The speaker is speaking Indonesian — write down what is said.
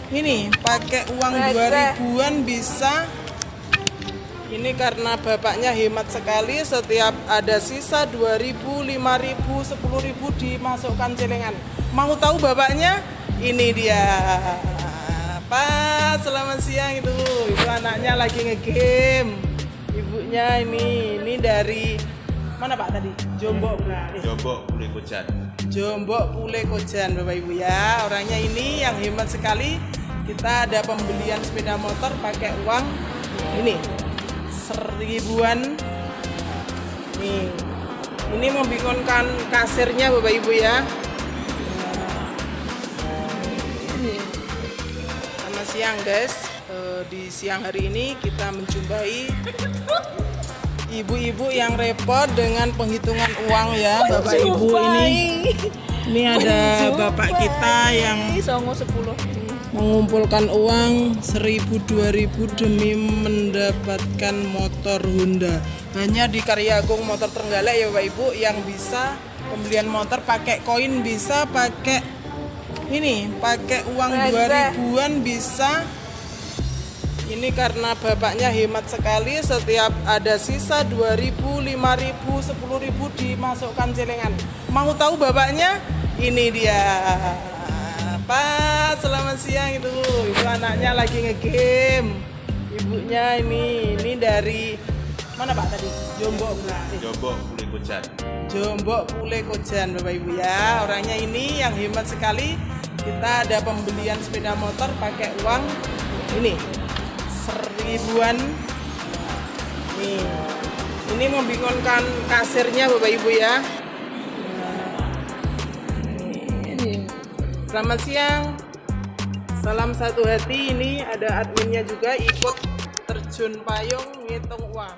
Ini pakai uang 2000-an bisa. Ini karena bapaknya hemat sekali, setiap ada sisa 2000, 5000, 10.000 dimasukkan celengan. Mau tahu bapaknya? Ini dia. Pak, selamat siang itu anaknya lagi ngegame. Ibunya ini dari mana Pak tadi? Jombok Pule Kojan. Jombok Pule Kojan Bapak Ibu ya. Orangnya ini yang hemat sekali. Kita ada pembelian sepeda motor pakai uang ini 1000-an. Nih. Ini membingungkan kasirnya Bapak Ibu ya. Selamat siang guys. Di siang hari ini kita menjumpai ibu-ibu yang repot dengan penghitungan uang ya Bapak Ibu ini. Ini ada bapak kita yang mengumpulkan uang 1000-2000 demi mendapatkan motor Honda. Hanya di Karya Agung Motor Trenggalek ya Bapak Ibu yang bisa pembelian motor pakai koin, bisa pakai ini, pakai uang 2000-an bisa. Ini karena bapaknya hemat sekali, setiap ada sisa 2000, 5000, 10.000 dimasukkan celengan. Mau tahu bapaknya? Ini dia. Pak, selamat siang itu anaknya lagi ngegame. Ibunya ini dari mana Pak tadi? Jombok Pule Kojan. Jombok Pule Kojan Bapak Ibu ya. Orangnya ini yang hemat sekali. Kita ada pembelian sepeda motor pakai uang ini 1000-an. Nih. Ini membingungkan kasirnya Bapak Ibu ya. Selamat siang. Salam satu hati. Ini ada adminnya juga ikut terjun payung ngitung uang.